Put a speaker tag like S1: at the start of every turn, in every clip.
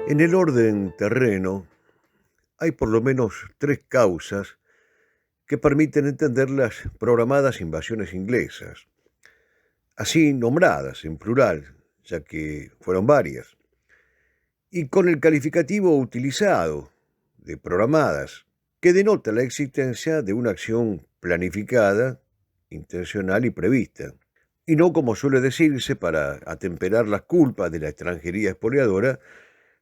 S1: En el orden terreno hay por lo menos tres causas que permiten entender las programadas invasiones inglesas, así nombradas en plural, ya que fueron varias, y con el calificativo utilizado de programadas, que denota la existencia de una acción planificada, intencional y prevista, y no como suele decirse para atemperar las culpas de la extranjería expoliadora,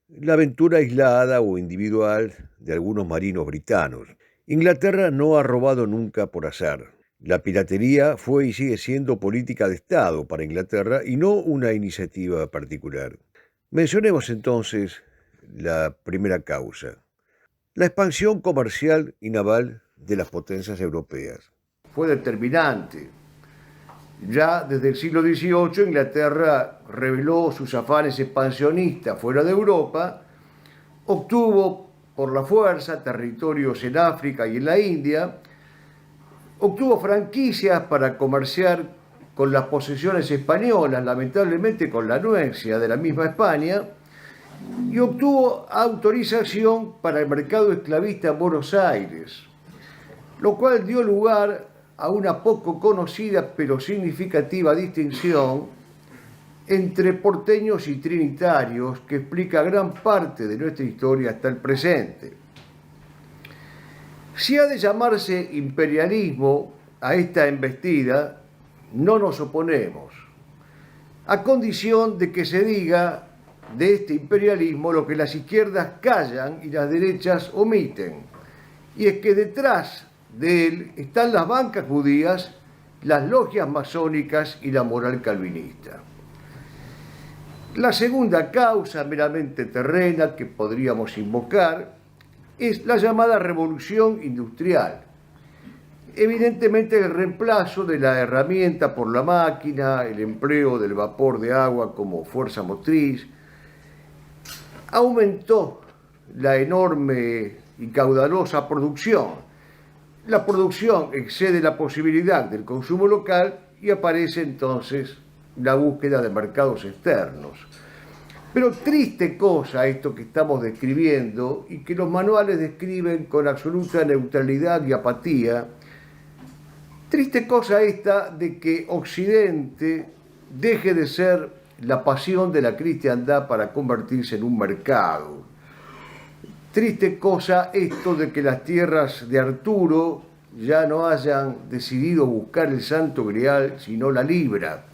S1: la aventura aislada o individual de algunos marinos britanos. Inglaterra no ha robado nunca por azar. La piratería fue y sigue siendo política de Estado para Inglaterra y no una iniciativa particular. Mencionemos entonces la primera causa, la expansión comercial y naval de las potencias europeas. Fue determinante. Ya desde el siglo XVIII Inglaterra reveló sus afanes expansionistas fuera de Europa, obtuvo por la fuerza territorios en África y en la India, obtuvo franquicias para comerciar con las posesiones españolas, lamentablemente con la anuencia de la misma España, y obtuvo autorización para el mercado esclavista en Buenos Aires, lo cual dio lugar a una poco conocida pero significativa distinción entre porteños y trinitarios que explica gran parte de nuestra historia hasta el presente. Si ha de llamarse imperialismo a esta embestida, no nos oponemos, a condición de que se diga de este imperialismo lo que las izquierdas callan y las derechas omiten, y es que detrás de él están las bancas judías, las logias masónicas y la moral calvinista. La segunda causa meramente terrena que podríamos invocar es la llamada revolución industrial. Evidentemente el reemplazo de la herramienta por la máquina, el empleo del vapor de agua como fuerza motriz, aumentó la enorme y caudalosa producción. La producción excede la posibilidad del consumo local y aparece entonces la búsqueda de mercados externos. Pero triste cosa esto que estamos describiendo y que los manuales describen con absoluta neutralidad y apatía. Triste cosa esta de que Occidente deje de ser la pasión de la cristiandad para convertirse en un mercado. Triste cosa esto de que las tierras de Arturo ya no hayan decidido buscar el santo grial, sino la libra.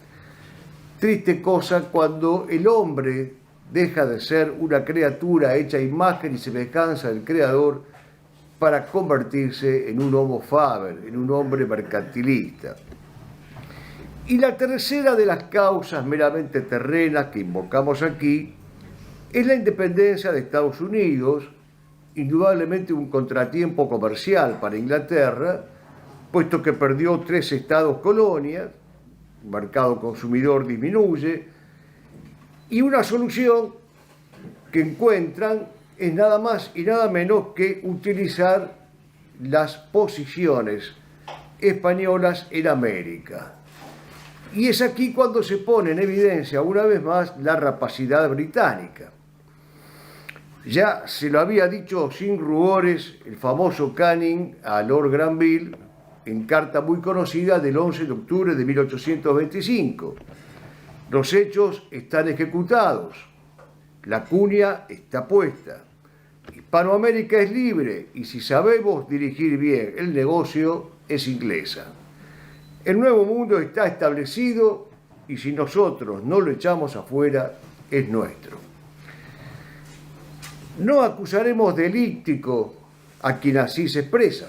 S1: Triste cosa cuando el hombre deja de ser una criatura hecha a imagen y semejanza del Creador para convertirse en un homo faber, en un hombre mercantilista. Y la tercera de las causas meramente terrenas que invocamos aquí es la independencia de Estados Unidos, indudablemente un contratiempo comercial para Inglaterra, puesto que perdió 3 estados colonias, el mercado consumidor disminuye, y una solución que encuentran es nada más y nada menos que utilizar las posiciones españolas en América. Y es aquí cuando se pone en evidencia una vez más la rapacidad británica. Ya se lo había dicho sin rubores el famoso Canning a Lord Granville en carta muy conocida del 11 de octubre de 1825. Los hechos están ejecutados, la cuña está puesta. Hispanoamérica es libre y si sabemos dirigir bien el negocio es inglesa. El nuevo mundo está establecido y si nosotros no lo echamos afuera es nuestro. No acusaremos de elíptico a quien así se expresa.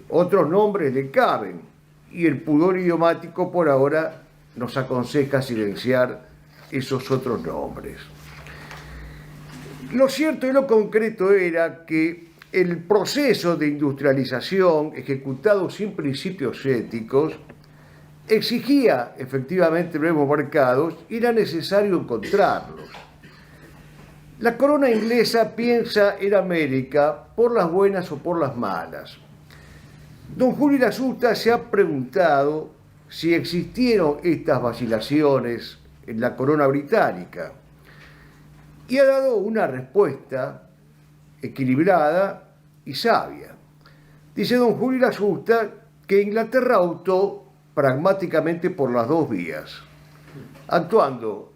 S1: Otros nombres le caben y el pudor idiomático por ahora nos aconseja silenciar esos otros nombres. Lo cierto y lo concreto era que el proceso de industrialización ejecutado sin principios éticos exigía efectivamente nuevos mercados y era necesario encontrarlos. La corona inglesa piensa en América por las buenas o por las malas. Don Julio Lasusta se ha preguntado si existieron estas vacilaciones en la corona británica. y ha dado una respuesta equilibrada y sabia. Dice don Julio Lasusta que Inglaterra optó pragmáticamente por las dos vías, actuando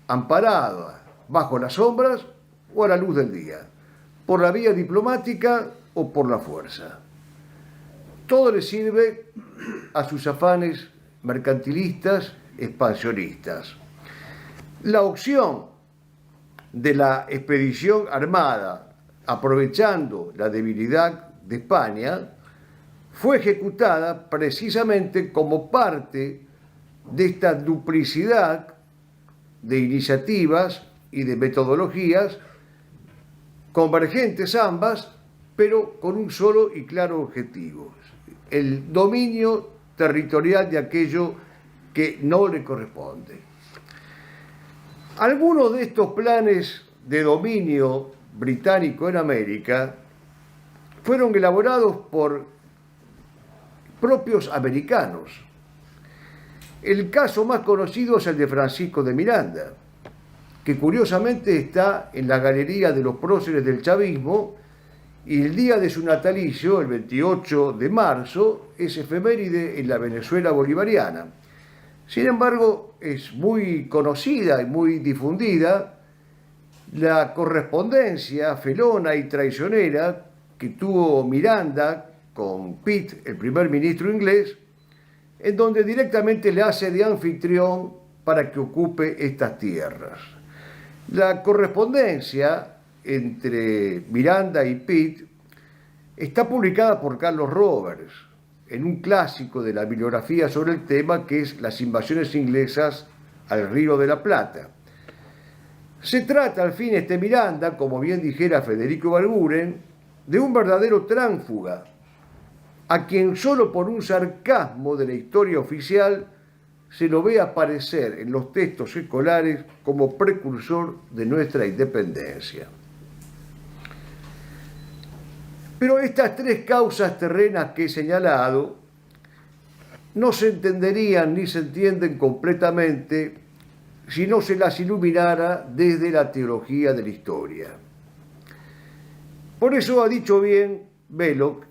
S1: amparada bajo las sombras o a la luz del día, por la vía diplomática o por la fuerza. Todo le sirve a sus afanes mercantilistas, expansionistas. La opción de la expedición armada, aprovechando la debilidad de España, fue ejecutada precisamente como parte de esta duplicidad de iniciativas y de metodologías convergentes ambas, pero con un solo y claro objetivo: el dominio territorial de aquello que no le corresponde. Algunos de estos planes de dominio británico en América fueron elaborados por propios americanos. El caso más conocido es el de Francisco de Miranda, que curiosamente está en la galería de los próceres del chavismo, y el día de su natalicio, el 28 de marzo, es efeméride en la Venezuela bolivariana. Sin embargo, es muy conocida y muy difundida la correspondencia felona y traicionera que tuvo Miranda con Pitt, el primer ministro inglés, en donde directamente le hace de anfitrión para que ocupe estas tierras. La correspondencia entre Miranda y Pitt está publicada por Carlos Roberts en un clásico de la bibliografía sobre el tema, que es Las invasiones inglesas al Río de la Plata. Se trata, al fin, Miranda, como bien dijera Federico Barburen, de un verdadero tránsfuga, a quien solo por un sarcasmo de la historia oficial se lo ve aparecer en los textos escolares como precursor de nuestra independencia. Pero estas tres causas terrenas que he señalado no se entenderían ni se entienden completamente si no se las iluminara desde la teología de la historia. Por eso ha dicho bien Belloc,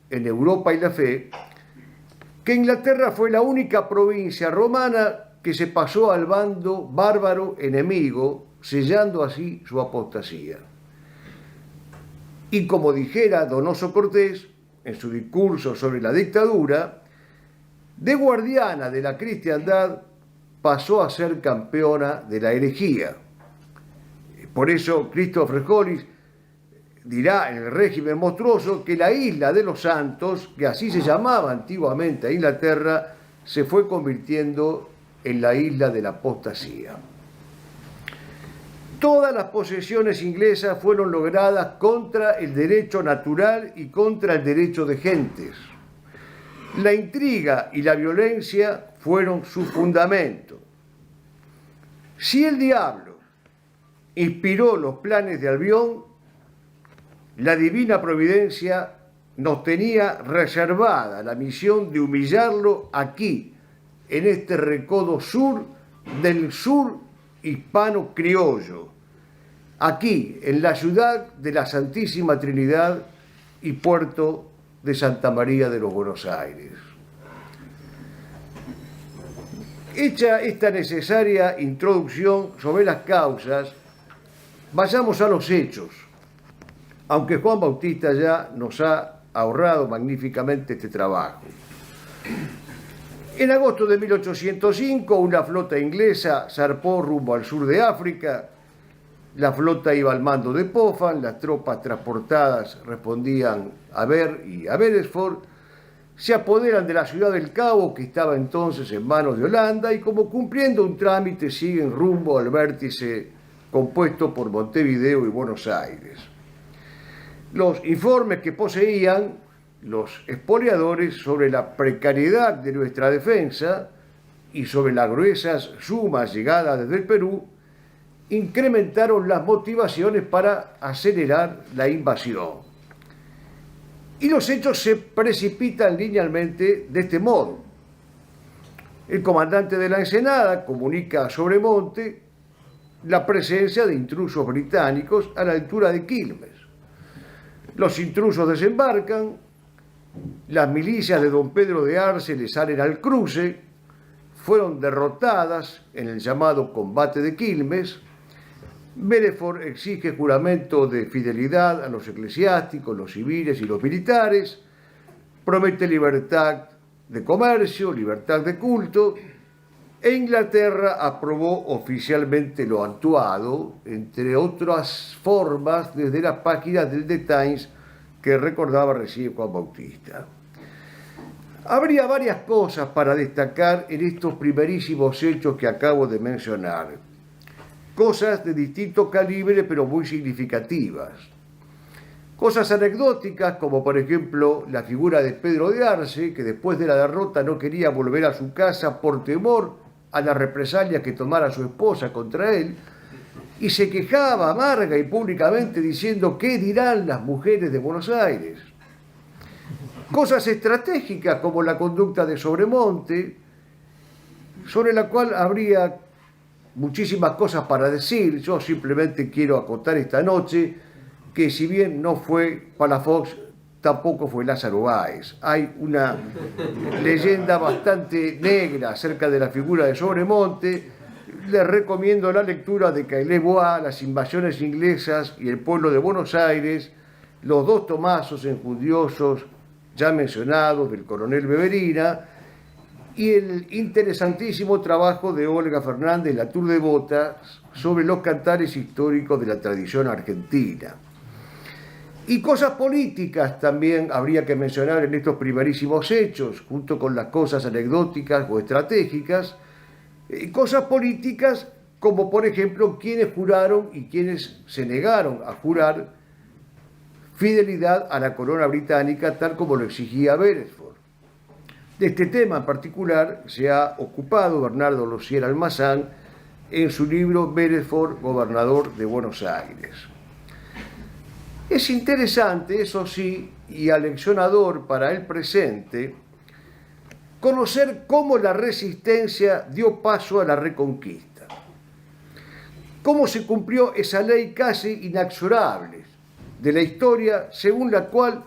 S1: en Europa y la Fe, que Inglaterra fue la única provincia romana que se pasó al bando bárbaro enemigo, sellando así su apostasía. Y como dijera Donoso Cortés en su discurso sobre la dictadura, de guardiana de la cristiandad pasó a ser campeona de la herejía. Por eso Christopher Hollis dirá en El régimen monstruoso que la isla de los santos, que así se llamaba antiguamente a Inglaterra, se fue convirtiendo en la isla de la apostasía. Todas las posesiones inglesas fueron logradas contra el derecho natural y contra el derecho de gentes. La intriga y la violencia fueron su fundamento. Si el diablo inspiró los planes de Albión, la divina providencia nos tenía reservada la misión de humillarlo aquí, en este recodo sur del sur hispano criollo, aquí en la ciudad de la Santísima Trinidad y puerto de Santa María de los Buenos Aires. Hecha esta necesaria introducción sobre las causas, vayamos a los hechos, aunque Juan Bautista ya nos ha ahorrado magníficamente este trabajo. En agosto de 1805, una flota inglesa zarpó rumbo al sur de África. La flota iba al mando de Popham, las tropas transportadas respondían a Ver y a Beresford, se apoderan de la ciudad del Cabo, que estaba entonces en manos de Holanda, y como cumpliendo un trámite siguen rumbo al vértice compuesto por Montevideo y Buenos Aires. Los informes que poseían los expoliadores sobre la precariedad de nuestra defensa y sobre las gruesas sumas llegadas desde el Perú incrementaron las motivaciones para acelerar la invasión. Y los hechos se precipitan linealmente de este modo. El comandante de la Ensenada comunica a Sobremonte la presencia de intrusos británicos a la altura de Quilmes. Los intrusos desembarcan, las milicias de don Pedro de Arce le salen al cruce, fueron derrotadas en el llamado combate de Quilmes. Belfort exige juramento de fidelidad a los eclesiásticos, los civiles y los militares, promete libertad de comercio, libertad de culto, e Inglaterra aprobó oficialmente lo actuado, entre otras formas, desde las páginas del The Times que recordaba recién Juan Bautista. Habría varias cosas para destacar en estos primerísimos hechos que acabo de mencionar. Cosas de distinto calibre pero muy significativas. Cosas anecdóticas como por ejemplo la figura de Pedro de Arce, que después de la derrota no quería volver a su casa por temor a las represalias que tomara su esposa contra él, y se quejaba amarga y públicamente diciendo ¿qué dirán las mujeres de Buenos Aires? Cosas estratégicas como la conducta de Sobremonte, sobre la cual habría muchísimas cosas para decir. Yo simplemente quiero acotar esta noche que si bien no fue Palafox, tampoco fue Lázaro Báez. Hay una leyenda bastante negra acerca de la figura de Sobremonte. Les recomiendo la lectura de Caillet Bois, Las invasiones inglesas y el pueblo de Buenos Aires, los dos tomazos enjundiosos ya mencionados del coronel Beverina, y el interesantísimo trabajo de Olga Fernández, La Tour de Botas, sobre los cantares históricos de la tradición argentina. Y cosas políticas también habría que mencionar en estos primerísimos hechos, junto con las cosas anecdóticas o estratégicas, cosas políticas como por ejemplo quienes juraron y quienes se negaron a jurar fidelidad a la corona británica tal como lo exigía Belfort. De este tema en particular se ha ocupado Bernardo Losier Almazán en su libro Belfort, gobernador de Buenos Aires. Es interesante, eso sí, y aleccionador para el presente, conocer cómo la resistencia dio paso a la reconquista, cómo se cumplió esa ley casi inexorable de la historia según la cual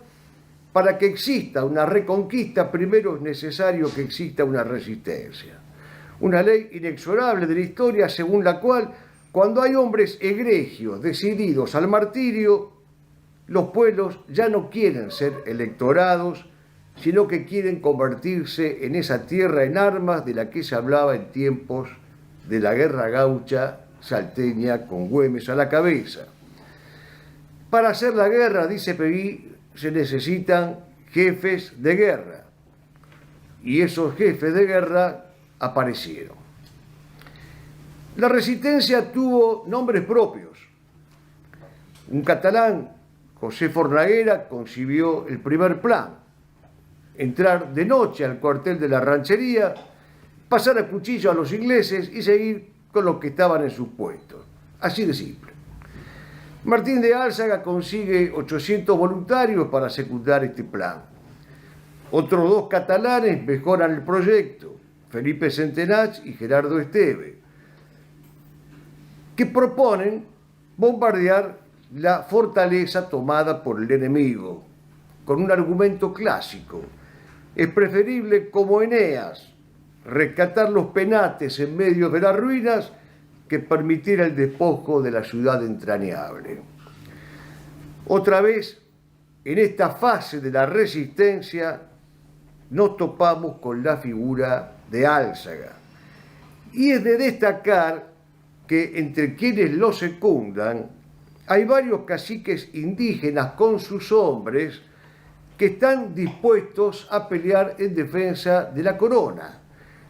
S1: para que exista una reconquista, primero es necesario que exista una resistencia. Una ley inexorable de la historia según la cual, cuando hay hombres egregios, decididos al martirio, los pueblos ya no quieren ser electorados, sino que quieren convertirse en esa tierra en armas de la que se hablaba en tiempos de la guerra gaucha salteña con Güemes a la cabeza. Para hacer la guerra, dice Peguy, se necesitan jefes de guerra, y esos jefes de guerra aparecieron. La resistencia tuvo nombres propios. Un catalán, José Fornaguera, concibió el primer plan: entrar de noche al cuartel de la ranchería, pasar a cuchillo a los ingleses y seguir con los que estaban en sus puestos. Así de simple. Martín de Álzaga consigue 800 voluntarios para secundar este plan. Otros dos catalanes mejoran el proyecto, Felipe Centenach y Gerardo Esteve, que proponen bombardear la fortaleza tomada por el enemigo, con un argumento clásico: es preferible, como Eneas, rescatar los penates en medio de las ruinas que permitir el despojo de la ciudad entrañable. Otra vez, en esta fase de la resistencia, nos topamos con la figura de Álzaga. Y es de destacar que entre quienes lo secundan hay varios caciques indígenas con sus hombres que están dispuestos a pelear en defensa de la corona,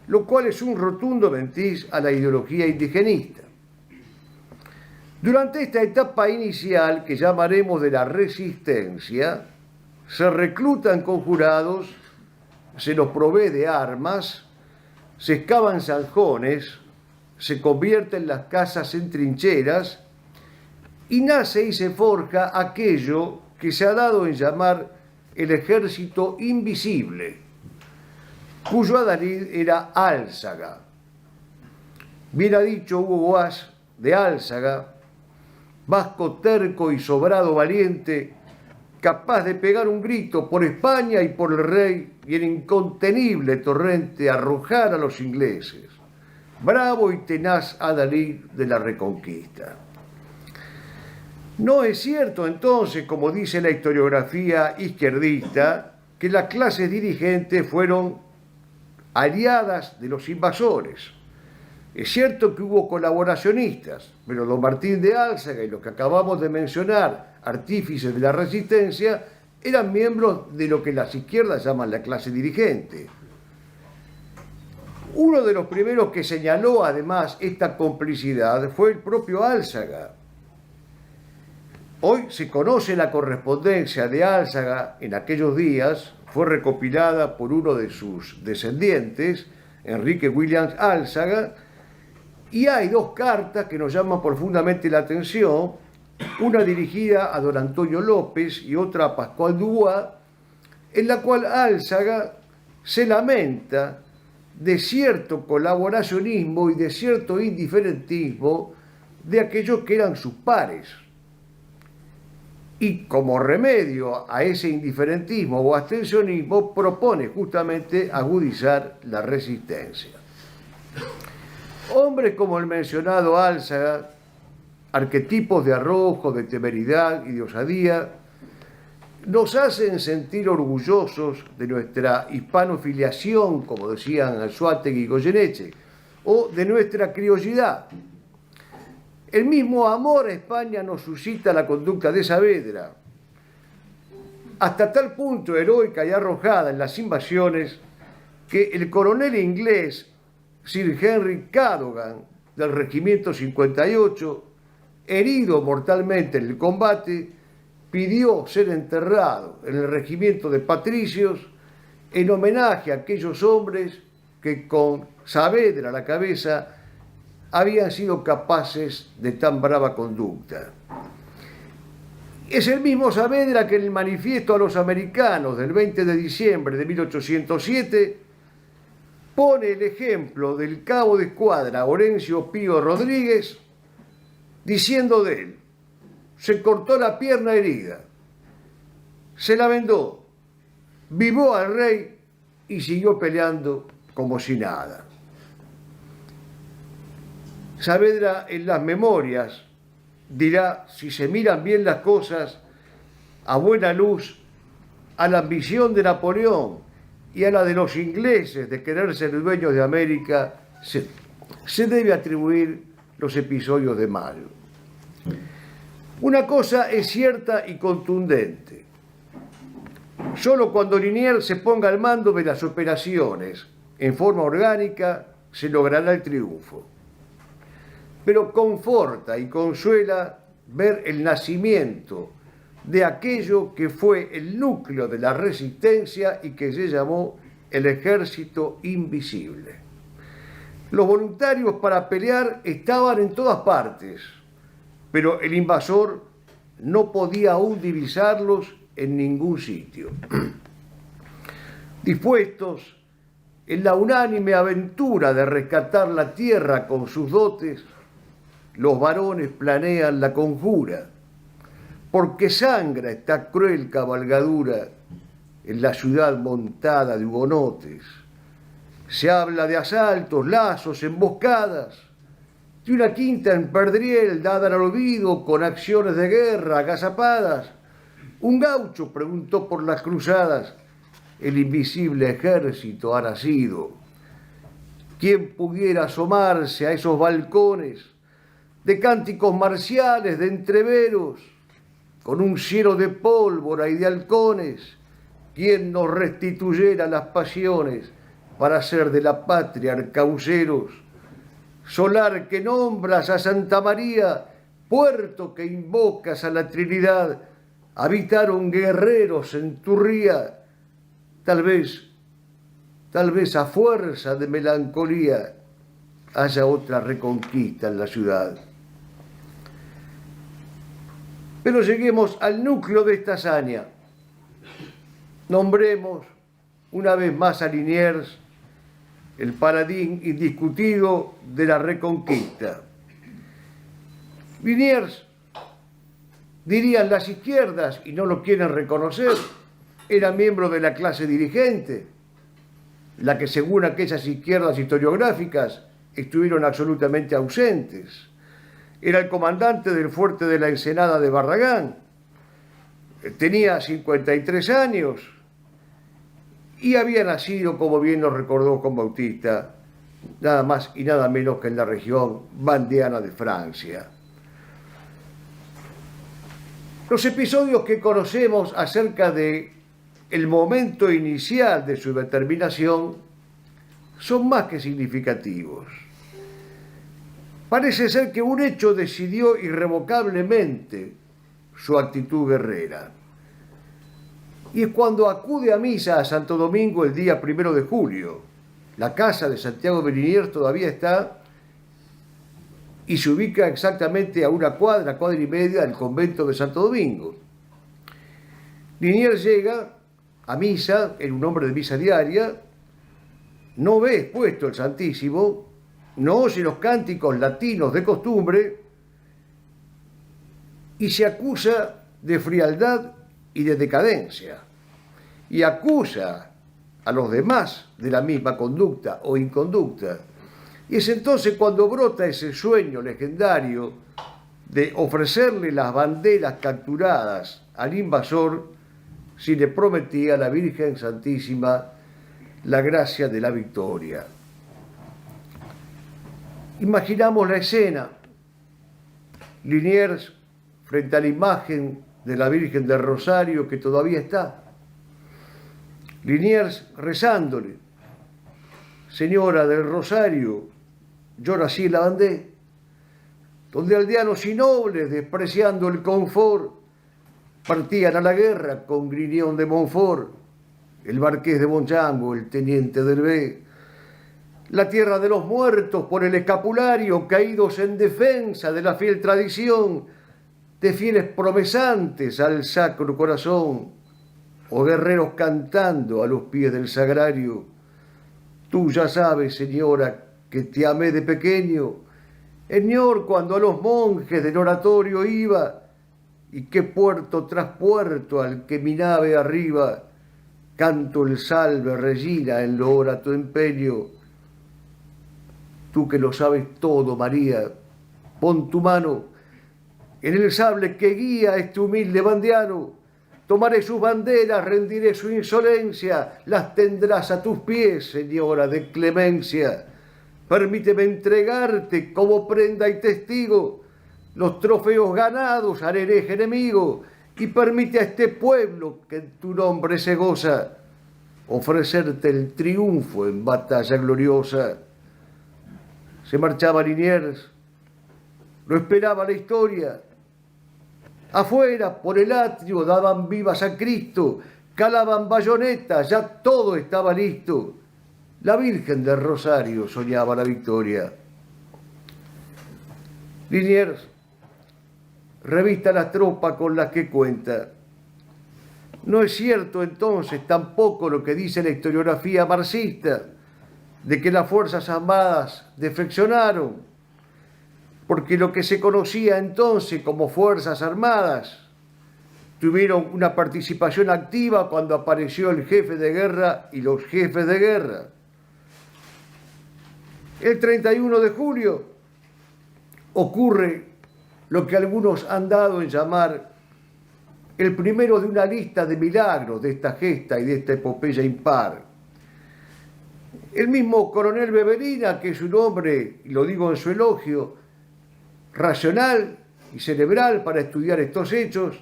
S1: lo cual es un rotundo matiz a la ideología indigenista. Durante esta etapa inicial, que llamaremos de la resistencia, se reclutan conjurados, se los provee de armas, se excavan zanjones, se convierten las casas en trincheras y nace y se forja aquello que se ha dado en llamar el ejército invisible, cuyo adalid era Álzaga. Bien ha dicho Hugo Boas, de Álzaga, vasco terco y sobrado valiente, capaz de pegar un grito por España y por el rey y el incontenible torrente arrojar a los ingleses. Bravo y tenaz adalid de la Reconquista. No es cierto entonces, como dice la historiografía izquierdista, que las clases dirigentes fueron aliadas de los invasores. Es cierto que hubo colaboracionistas, pero don Martín de Álzaga y los que acabamos de mencionar, artífices de la resistencia, eran miembros de lo que las izquierdas llaman la clase dirigente. Uno de los primeros que señaló además esta complicidad fue el propio Álzaga. Hoy se conoce la correspondencia de Álzaga en aquellos días, fue recopilada por uno de sus descendientes, Enrique Williams Álzaga, y hay dos cartas que nos llaman profundamente la atención, una dirigida a don Antonio López y otra a Pascual Dubois, en la cual Álzaga se lamenta de cierto colaboracionismo y de cierto indiferentismo de aquellos que eran sus pares. Y como remedio a ese indiferentismo o abstencionismo propone justamente agudizar la resistencia. Hombres como el mencionado Álzaga, arquetipos de arrojo, de temeridad y de osadía, nos hacen sentir orgullosos de nuestra hispanofiliación, como decían Anzoátegui y Goyeneche, o de nuestra criollidad. El mismo amor a España nos suscita la conducta de Saavedra, hasta tal punto heroica y arrojada en las invasiones que el coronel inglés Sir Henry Cadogan, del Regimiento 58, herido mortalmente en el combate, pidió ser enterrado en el Regimiento de Patricios en homenaje a aquellos hombres que con Saavedra a la cabeza habían sido capaces de tan brava conducta. Es el mismo Saavedra que en el manifiesto a los americanos del 20 de diciembre de 1807 pone el ejemplo del cabo de escuadra Horencio Pío Rodríguez, diciendo de él: se cortó la pierna herida, se la vendó, vivó al rey y siguió peleando como si nada. Saavedra en las memorias dirá, si se miran bien las cosas, a buena luz, a la ambición de Napoleón y a la de los ingleses de querer ser dueños de América, se debe atribuir los episodios de Mayo. Una cosa es cierta y contundente. Solo cuando Liniers se ponga al mando de las operaciones en forma orgánica se logrará el triunfo. Pero conforta y consuela ver el nacimiento de aquello que fue el núcleo de la resistencia y que se llamó el Ejército Invisible. Los voluntarios para pelear estaban en todas partes, pero el invasor no podía aún divisarlos en ningún sitio. Dispuestos en la unánime aventura de rescatar la tierra con sus dotes, los varones planean la conjura, porque sangra esta cruel cabalgadura en la ciudad montada de hugonotes. Se habla de asaltos, lazos, emboscadas, de una quinta en Perdriel dada al olvido con acciones de guerra agazapadas. Un gaucho preguntó por las cruzadas, el invisible ejército ha nacido. ¿Quién pudiera asomarse a esos balcones de cánticos marciales, de entreveros, con un cielo de pólvora y de halcones? ¿Quién nos restituyera las pasiones para ser de la patria arcabuceros? Solar que nombras a Santa María, puerto que invocas a la Trinidad, habitaron guerreros en tu ría, tal vez a fuerza de melancolía haya otra reconquista en la ciudad. Pero lleguemos al núcleo de esta hazaña. Nombremos una vez más a Liniers, el paladín indiscutido de la Reconquista. Liniers, dirían las izquierdas, y no lo quieren reconocer, era miembro de la clase dirigente, la que según aquellas izquierdas historiográficas estuvieron absolutamente ausentes. Era el comandante del fuerte de la Ensenada de Barragán, tenía 53 años y había nacido, como bien nos recordó Juan Bautista, nada más y nada menos que en la región vandeana de Francia. Los episodios que conocemos acerca de el momento inicial de su determinación son más que significativos. Parece ser que un hecho decidió irrevocablemente su actitud guerrera. Y es cuando acude a misa a Santo Domingo el día 1 de julio. La casa de Santiago de Liniers todavía está y se ubica exactamente a una cuadra y media del convento de Santo Domingo. Liniers llega a misa, en un hombre de misa diaria, no ve expuesto el Santísimo, no oye los cánticos latinos de costumbre y se acusa de frialdad y de decadencia. Y acusa a los demás de la misma conducta o inconducta. Y es entonces cuando brota ese sueño legendario de ofrecerle las banderas capturadas al invasor si le prometía a la Virgen Santísima la gracia de la victoria. Imaginamos la escena. Liniers frente a la imagen de la Virgen del Rosario que todavía está. Liniers rezándole: Señora del Rosario, yo nací en la Vendée, donde aldeanos y nobles, despreciando el confort, partían a la guerra con Grignion de Montfort, el marqués de Monchambo, el teniente d'Hervé, la tierra de los muertos por el escapulario, caídos en defensa de la fiel tradición, de fieles promesantes al Sacro Corazón, o guerreros cantando a los pies del sagrario. Tú ya sabes, señora, que te amé de pequeño, Señor, cuando a los monjes del oratorio iba, y que puerto tras puerto al que mi nave arriba, canto el salve, Regina, en lo ora tu empeño. Tú que lo sabes todo, María, pon tu mano en el sable que guía a este humilde bandeano. Tomaré sus banderas, rendiré su insolencia, las tendrás a tus pies, señora de clemencia. Permíteme entregarte como prenda y testigo los trofeos ganados al hereje enemigo, y permite a este pueblo que en tu nombre se goza ofrecerte el triunfo en batalla gloriosa. Se marchaba Liniers, lo esperaba la historia. Afuera, por el atrio, daban vivas a Cristo, calaban bayonetas, ya todo estaba listo. La Virgen del Rosario soñaba la victoria. Liniers revista la tropa con la que cuenta. No es cierto entonces tampoco lo que dice la historiografía marxista, de que las Fuerzas Armadas defeccionaron, porque lo que se conocía entonces como Fuerzas Armadas tuvieron una participación activa cuando apareció el jefe de guerra y los jefes de guerra. El 31 de julio ocurre lo que algunos han dado en llamar el primero de una lista de milagros de esta gesta y de esta epopeya impar. El mismo coronel Beverina, que es un hombre, y lo digo en su elogio, racional y cerebral para estudiar estos hechos,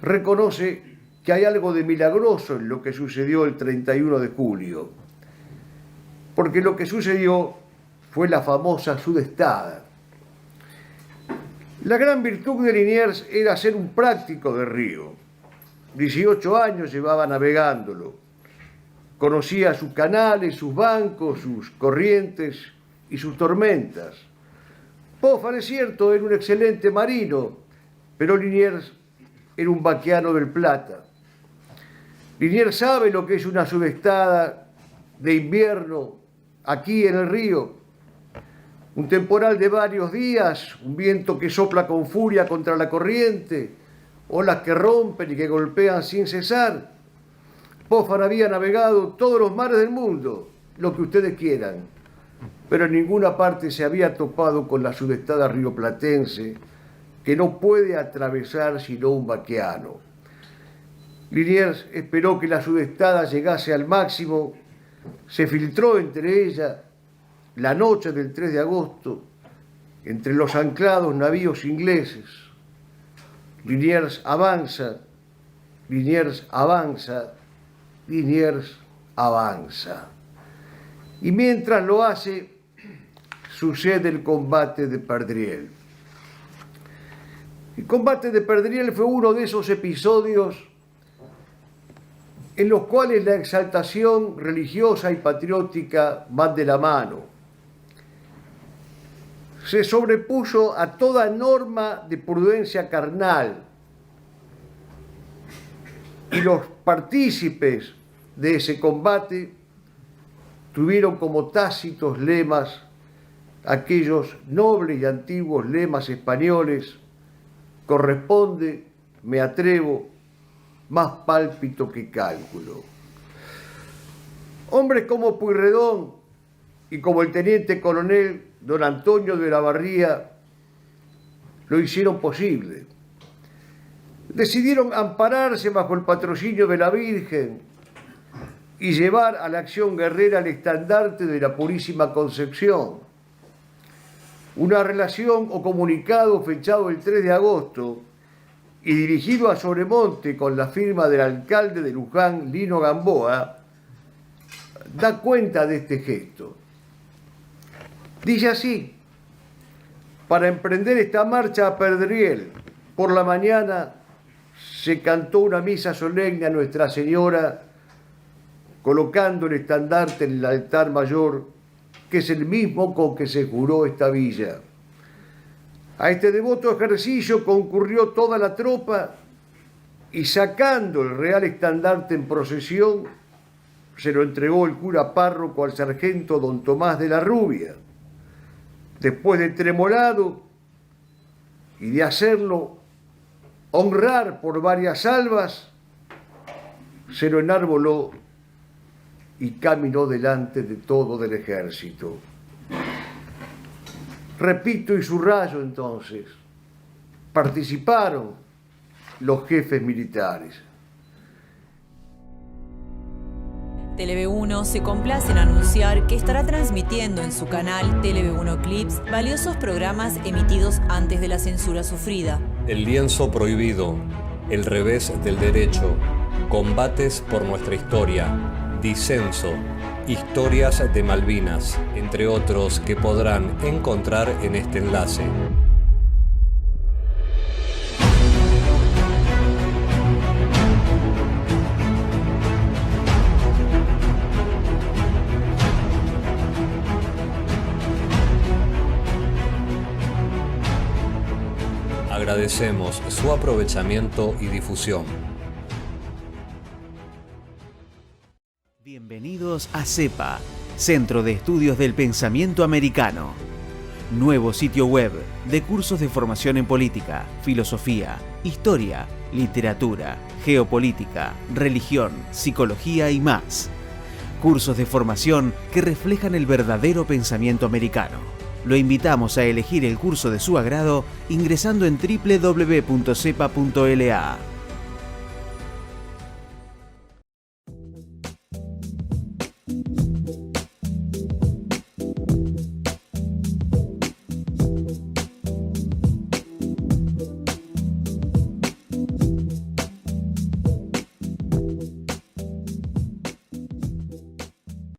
S1: reconoce que hay algo de milagroso en lo que sucedió el 31 de julio, porque lo que sucedió fue la famosa sudestada. La gran virtud de Liniers era ser un práctico de río. 18 años llevaba navegándolo. Conocía sus canales, sus bancos, sus corrientes y sus tormentas. Poffar, es cierto, era un excelente marino, pero Liniers era un vaqueano del Plata. Liniers sabe lo que es una sudestada de invierno aquí en el río. Un temporal de varios días, un viento que sopla con furia contra la corriente, olas que rompen y que golpean sin cesar. Poffar había navegado todos los mares del mundo, lo que ustedes quieran, pero en ninguna parte se había topado con la sudestada rioplatense, que no puede atravesar sino un vaqueano. Liniers esperó que la sudestada llegase al máximo, se filtró entre ella la noche del 3 de agosto, entre los anclados navíos ingleses. Liniers avanza, Liniers avanza, Liniers avanza. Y mientras lo hace, sucede el combate de Perdriel. El combate de Perdriel fue uno de esos episodios en los cuales la exaltación religiosa y patriótica van de la mano. Se sobrepuso a toda norma de prudencia carnal, y los partícipes de ese combate tuvieron como tácitos lemas aquellos nobles y antiguos lemas españoles: corresponde, me atrevo, más pálpito que cálculo. Hombres como Pueyrredón y como el teniente coronel don Antonio de la Barría lo hicieron posible. Decidieron ampararse bajo el patrocinio de la Virgen y llevar a la acción guerrera el estandarte de la Purísima Concepción. Una relación o comunicado fechado el 3 de agosto y dirigido a Sobremonte con la firma del alcalde de Luján, Lino Gamboa, da cuenta de este gesto. Dice así: para emprender esta marcha a Perdriel, por la mañana se cantó una misa solemne a Nuestra Señora, colocando el estandarte en el altar mayor, que es el mismo con que se juró esta villa. A este devoto ejercicio concurrió toda la tropa y, sacando el real estandarte en procesión, se lo entregó el cura párroco al sargento don Tomás de la Rubia. Después de tremolado y de hacerlo honrar por varias salvas, se lo enarboló y caminó delante de todo el ejército. Repito y subrayo entonces, participaron los jefes militares.
S2: Tele-V1 se complace en anunciar que estará transmitiendo en su canal Tele-V1 Clips valiosos programas emitidos antes de la censura sufrida.
S3: El lienzo prohibido, El revés del derecho, Combates por nuestra historia, Disenso, Historias de Malvinas, entre otros que podrán encontrar en este enlace. Agradecemos su aprovechamiento y difusión.
S4: Bienvenidos a CEPA, Centro de Estudios del Pensamiento Americano. Nuevo sitio web de cursos de formación en política, filosofía, historia, literatura, geopolítica, religión, psicología y más. Cursos de formación que reflejan el verdadero pensamiento americano. Lo invitamos a elegir el curso de su agrado ingresando en www.cepa.la.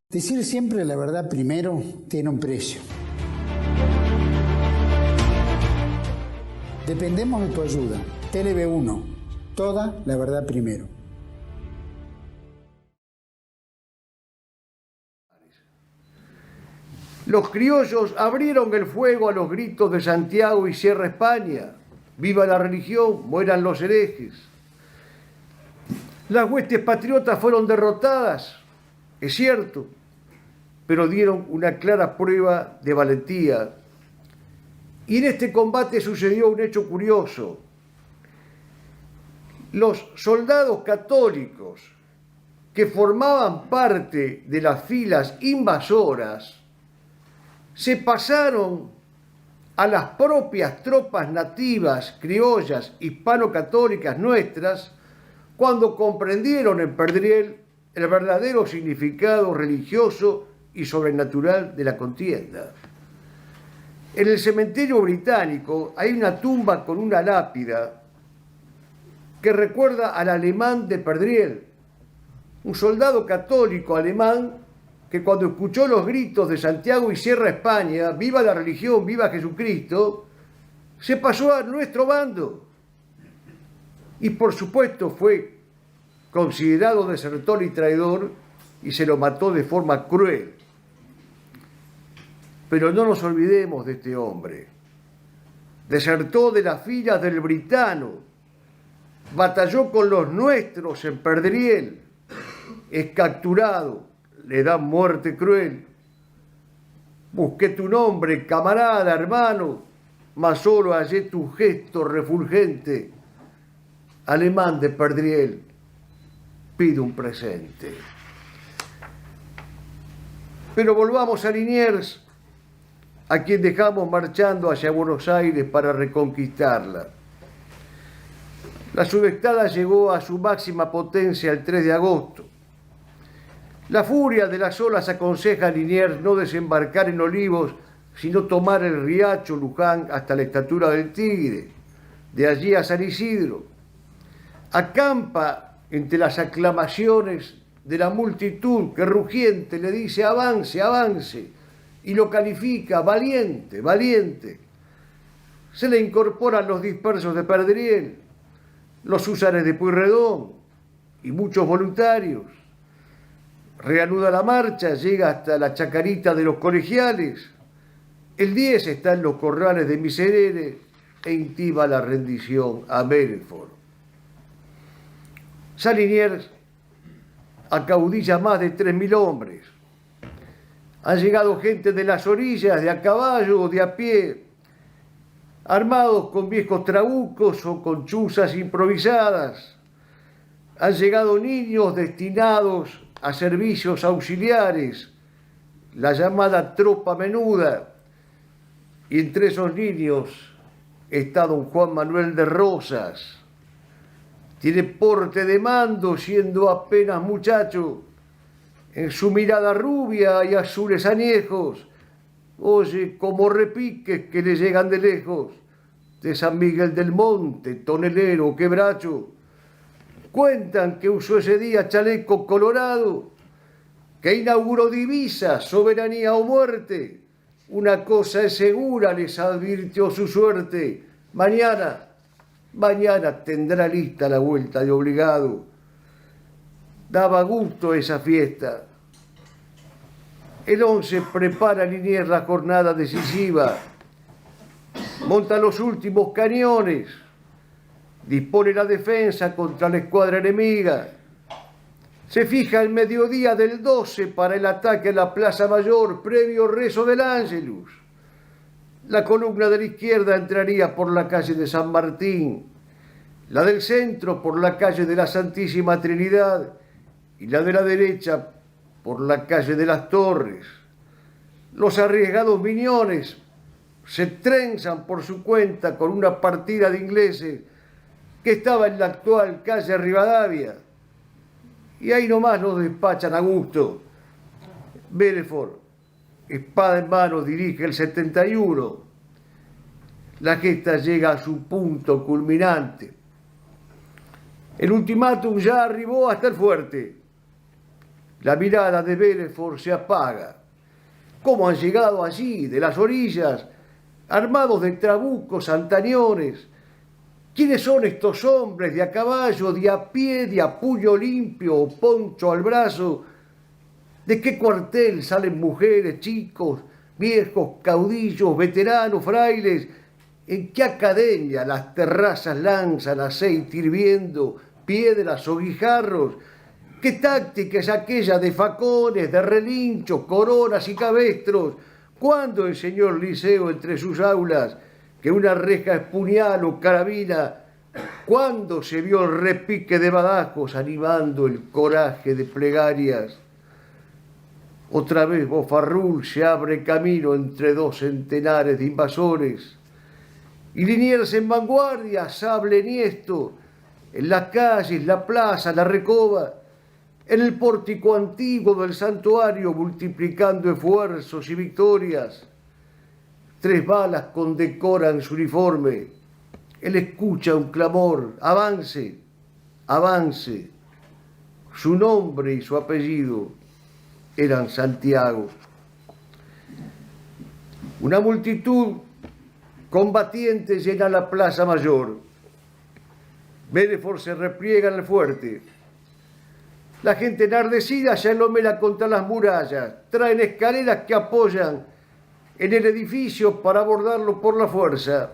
S5: Decir siempre la verdad primero tiene un precio. Dependemos de tu ayuda. Tele-V1, toda la verdad primero.
S1: Los criollos abrieron el fuego a los gritos de Santiago y Sierra España. ¡Viva la religión! ¡Mueran los herejes! Las huestes patriotas fueron derrotadas, es cierto, pero la victoria no fue definitiva. Los criollos abrieron el fuego a los gritos de Santiago y Sierra España. ¡Viva la religión! ¡Mueran los herejes! Las huestes patriotas fueron derrotadas, es cierto, pero la victoria no fue definitiva. pero dieron una clara prueba de valentía. Y en este combate sucedió un hecho curioso. Los soldados católicos que formaban parte de las filas invasoras se pasaron a las propias tropas nativas, criollas, hispano-católicas nuestras, cuando comprendieron en Perdriel el verdadero significado religioso y sobrenatural de la contienda. En el cementerio británico hay una tumba con una lápida que recuerda al alemán de Perdriel, un soldado católico alemán que cuando escuchó los gritos de Santiago y Sierra España, viva la religión, viva Jesucristo, se pasó a nuestro bando. Y por supuesto fue considerado desertor y traidor y se lo mató de forma cruel. Pero no nos olvidemos de este hombre. Desertó de las filas del britano, batalló con los nuestros en Perdriel, es capturado, le dan muerte cruel. Busqué tu nombre, camarada, hermano, mas solo hallé tu gesto refulgente. Alemán de Perdriel, pido un presente. Pero volvamos a Liniers, a quien dejamos marchando hacia Buenos Aires para reconquistarla. La subestada llegó a su máxima potencia el 3 de agosto. La furia de las olas aconseja a Liniers no desembarcar en Olivos, sino tomar el riacho Luján hasta la estatura del Tigre, de allí a San Isidro. Acampa entre las aclamaciones de la multitud que rugiente le dice avance, avance, y lo califica valiente, valiente. Se le incorporan los dispersos de Perdriel, los húsares de Pueyrredón y muchos voluntarios. Reanuda la marcha, llega hasta la chacarita de los colegiales. El 10 está en los corrales de Miserere e intima la rendición a Belfort. Liniers acaudilla más de 3.000 hombres. Han llegado gente de las orillas, de a caballo o de a pie, armados con viejos trabucos o con chuzas improvisadas. Han llegado niños destinados a servicios auxiliares, la llamada tropa menuda, y entre esos niños está don Juan Manuel de Rosas. Tiene porte de mando siendo apenas muchacho, en su mirada rubia y azules añejos, oye como repiques que le llegan de lejos, de San Miguel del Monte, tonelero, quebracho. Cuentan que usó ese día chaleco colorado, que inauguró divisas, soberanía o muerte. Una cosa es segura, les advirtió su suerte. Mañana tendrá lista la vuelta de obligado. Daba gusto esa fiesta. El 11 prepara Liniers la jornada decisiva. Monta los últimos cañones. Dispone la defensa contra la escuadra enemiga. Se fija el mediodía del 12 para el ataque a la Plaza Mayor, previo rezo del Ángelus. La columna de la izquierda entraría por la calle de San Martín, la del centro por la calle de la Santísima Trinidad y la de la derecha por la calle de las Torres. Los arriesgados miñones se trenzan por su cuenta con una partida de ingleses que estaba en la actual calle Rivadavia. Y ahí nomás los despachan a gusto. Belfort, espada en mano, dirige el 71. La gesta llega a su punto culminante. El ultimátum ya arribó hasta el fuerte. La mirada de Belfort se apaga. ¿Cómo han llegado allí, de las orillas, armados de trabucos, antañones? ¿Quiénes son estos hombres de a caballo, de a pie, de a puño limpio o poncho al brazo? ¿De qué cuartel salen mujeres, chicos, viejos, caudillos, veteranos, frailes? ¿En qué academia las terrazas lanzan aceite hirviendo, piedras o guijarros? ¿Qué táctica es aquella de facones, de relinchos, coronas y cabestros? ¿Cuándo enseñó el liceo entre sus aulas que una reja es puñal o carabina? ¿Cuándo se vio el repique de badajos animando el coraje de plegarias? Otra vez Bofarrul se abre camino entre dos centenares de invasores. Y Liniers en vanguardia, sable enhiesto, en las calles, la plaza, la recoba, en el pórtico antiguo del santuario, multiplicando esfuerzos y victorias. 3 balas condecoran su uniforme. Él escucha un clamor: avance, avance. Su nombre y su apellido eran Santiago. Una multitud combatiente llena la plaza mayor. Medeford se repliega en el fuerte. La gente enardecida se aglomera contra las murallas. Traen escaleras que apoyan en el edificio para abordarlo por la fuerza.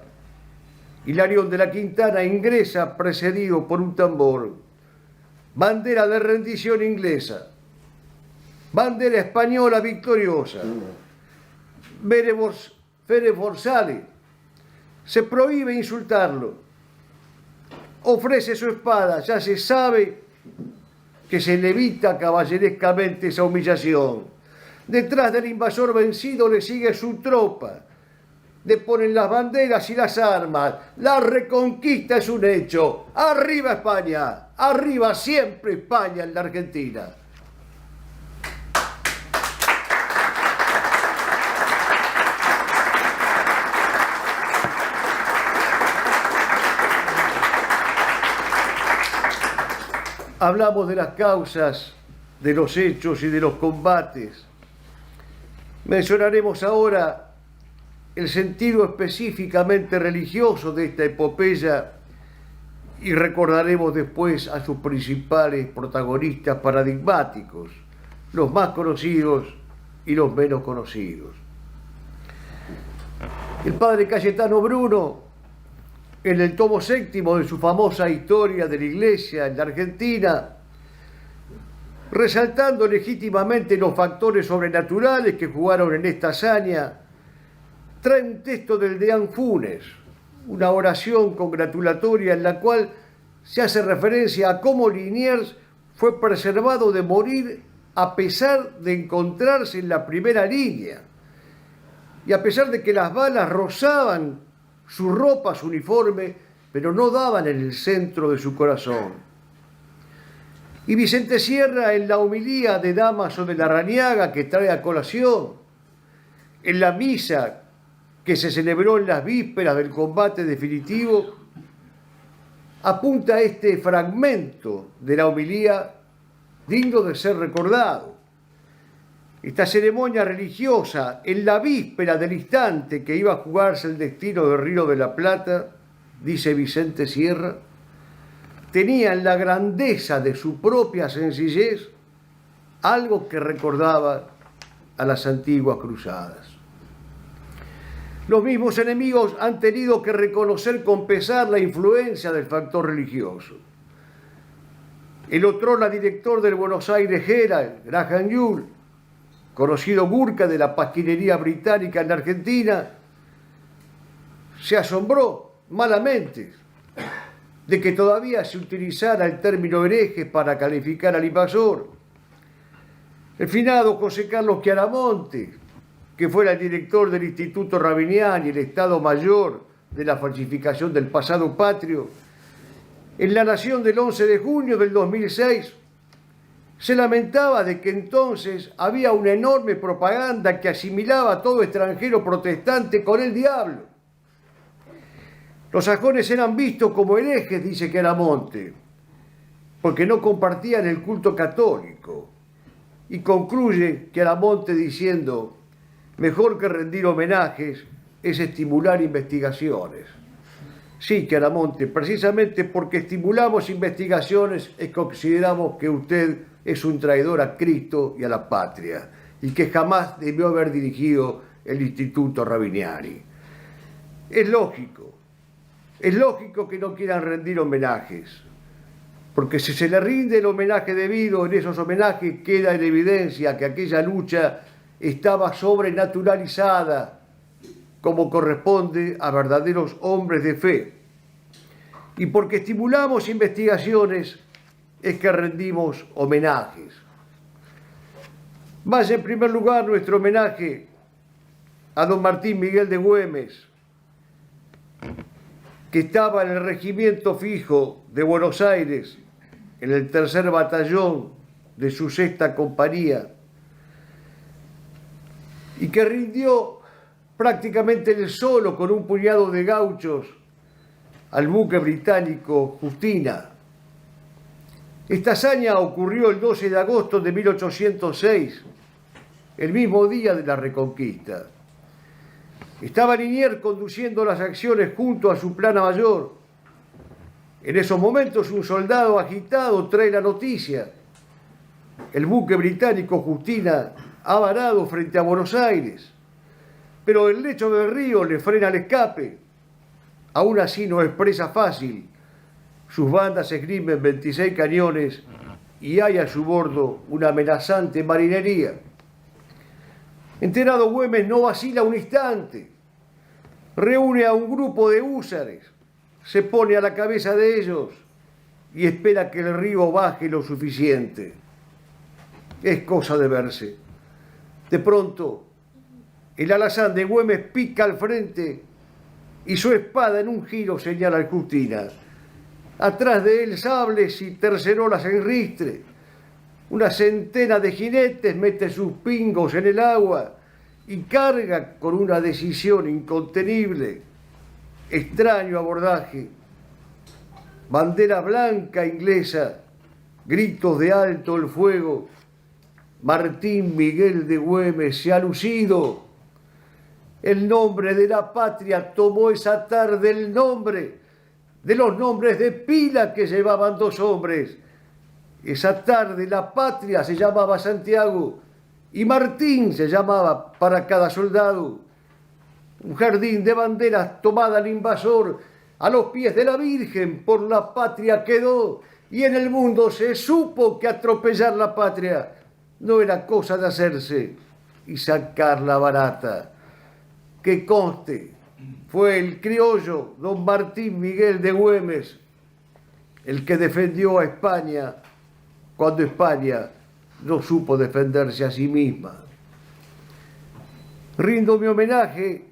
S1: Hilarión de la Quintana ingresa precedido por un tambor. Bandera de rendición inglesa. Bandera española victoriosa. Medeford sale. Se prohíbe insultarlo. Ofrece su espada. Ya se sabe que se le evita caballerescamente esa humillación. Detrás del invasor vencido le sigue su tropa. Le ponen las banderas y las armas. La reconquista es un hecho. ¡Arriba España! ¡Arriba siempre España en la Argentina! Hablamos de las causas, de los hechos y de los combates. Mencionaremos ahora el sentido específicamente religioso de esta epopeya y recordaremos después a sus principales protagonistas paradigmáticos, los más conocidos y los menos conocidos. El padre Cayetano Bruno, en el tomo 7 de su famosa Historia de la Iglesia en la Argentina, resaltando legítimamente los factores sobrenaturales que jugaron en esta hazaña, trae un texto del Deán Funes, una oración congratulatoria en la cual se hace referencia a cómo Liniers fue preservado de morir a pesar de encontrarse en la primera línea y a pesar de que las balas rozaban su ropa, su uniforme, pero no daban en el centro de su corazón. Y Vicente Sierra, en la homilía de Dámaso de Larrañaga que trae a colación, en la misa que se celebró en las vísperas del combate definitivo, apunta a este fragmento de la homilía digno de ser recordado. Esta ceremonia religiosa, en la víspera del instante que iba a jugarse el destino del Río de la Plata, dice Vicente Sierra, tenía en la grandeza de su propia sencillez algo que recordaba a las antiguas cruzadas. Los mismos enemigos han tenido que reconocer con pesar la influencia del factor religioso. El otrora director del Buenos Aires Herald, Graham Yull, conocido Gurka de la pasquinería británica en la Argentina, se asombró malamente de que todavía se utilizara el término hereje para calificar al invasor. El finado José Carlos Chiaramonte, que fuera el director del Instituto Rabiniani, el Estado Mayor de la falsificación del pasado patrio, en La Nación del 11 de junio del 2006, se lamentaba de que entonces había una enorme propaganda que asimilaba a todo extranjero protestante con el diablo. Los sajones eran vistos como herejes, dice Chiaramonte, porque no compartían el culto católico. Y concluye Chiaramonte diciendo: mejor que rendir homenajes es estimular investigaciones. Sí, Chiaramonte, precisamente porque estimulamos investigaciones es que consideramos que usted es un traidor a Cristo y a la patria, y que jamás debió haber dirigido el Instituto Rabiniani. Es lógico que no quieran rendir homenajes, porque si se le rinde el homenaje debido, en esos homenajes queda en evidencia que aquella lucha estaba sobrenaturalizada, como corresponde a verdaderos hombres de fe. Y porque estimulamos investigaciones, es que rendimos homenajes. Vaya en primer lugar nuestro homenaje a don Martín Miguel de Güemes, que estaba en el regimiento fijo de Buenos Aires, en el 3er batallón de su 6ª compañía, y que rindió prácticamente él solo con un puñado de gauchos al buque británico Justina. Esta hazaña ocurrió el 12 de agosto de 1806, el mismo día de la Reconquista. Estaba Liniers conduciendo las acciones junto a su plana mayor. En esos momentos un soldado agitado trae la noticia: el buque británico Justina ha varado frente a Buenos Aires, pero el lecho del río le frena el escape. Aún así no es presa fácil. Sus bandas esgrimen 26 cañones y hay a su bordo una amenazante marinería. Enterado Güemes no vacila un instante. Reúne a un grupo de húsares, se pone a la cabeza de ellos y espera que el río baje lo suficiente. Es cosa de verse. De pronto, el alazán de Güemes pica al frente y su espada en un giro señala al Justina. Atrás de él sables y tercerolas en ristre. Una centena de jinetes mete sus pingos en el agua y carga con una decisión incontenible. Extraño abordaje. Bandera blanca inglesa, gritos de alto el fuego. Martín Miguel de Güemes se ha lucido. El nombre de la patria tomó esa tarde el nombre de los nombres de pila que llevaban 2 hombres. Esa tarde la patria se llamaba Santiago y Martín se llamaba para cada soldado. Un jardín de banderas tomada al invasor, a los pies de la Virgen por la patria quedó, y en el mundo se supo que atropellar la patria no era cosa de hacerse y sacarla barata. Que conste, fue el criollo don Martín Miguel de Güemes el que defendió a España cuando España no supo defenderse a sí misma. Rindo mi homenaje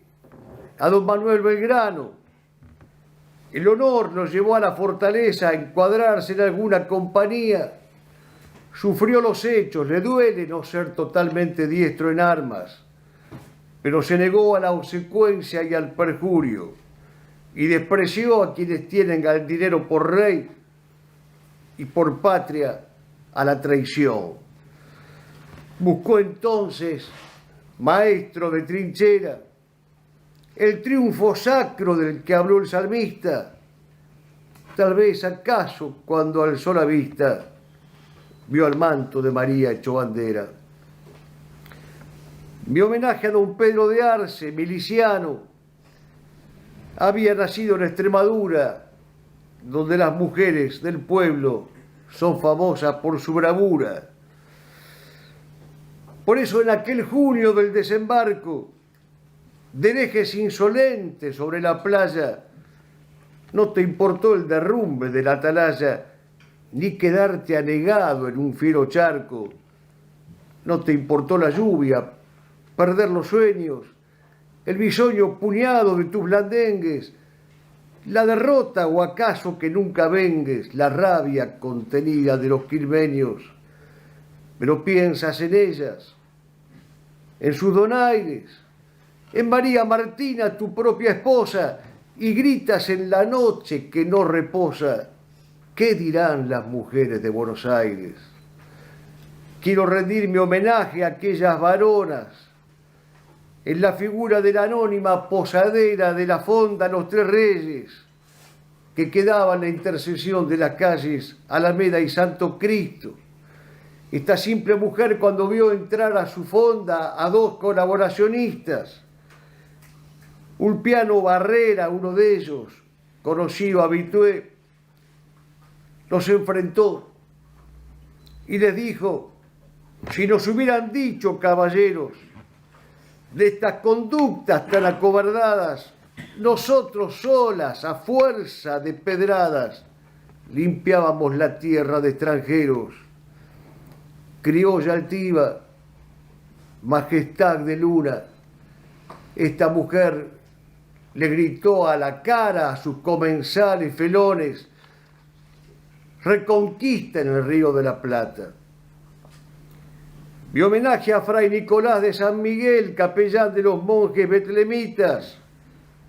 S1: a don Manuel Belgrano. El honor lo llevó a la fortaleza a encuadrarse en alguna compañía. Sufrió los hechos, le duele no ser totalmente diestro en armas, pero se negó a la obsecuencia y al perjurio, y despreció a quienes tienen al dinero por rey y por patria a la traición. Buscó entonces, maestro de trinchera, el triunfo sacro del que habló el salmista. Tal vez acaso cuando alzó la vista vio el manto de María hecho bandera. Mi homenaje a don Pedro de Arce, miliciano. Había nacido en Extremadura, donde las mujeres del pueblo son famosas por su bravura. Por eso en aquel junio del desembarco, de herejes insolentes sobre la playa, no te importó el derrumbe de la atalaya, ni quedarte anegado en un fiero charco. No te importó la lluvia, perder los sueños, el bisoño puñado de tus blandengues, la derrota o acaso que nunca vengues, la rabia contenida de los quilmeños. Pero piensas en ellas, en sus donaires, en María Martina, tu propia esposa, y gritas en la noche que no reposa: ¿qué dirán las mujeres de Buenos Aires? Quiero rendir mi homenaje a aquellas varonas, en la figura de la anónima posadera de la fonda Los Tres Reyes, que quedaba en la intersección de las calles Alameda y Santo Cristo. Esta simple mujer, cuando vio entrar a su fonda a 2 colaboracionistas, Ulpiano Barrera, uno de ellos, conocido habitué, los enfrentó y les dijo: si nos hubieran dicho, caballeros, de estas conductas tan acobardadas, nosotros solas, a fuerza de pedradas, limpiábamos la tierra de extranjeros. Criolla altiva, majestad de luna, esta mujer le gritó a la cara a sus comensales felones: reconquisten el Río de la Plata. Mi homenaje a Fray Nicolás de San Miguel, capellán de los monjes betlemitas,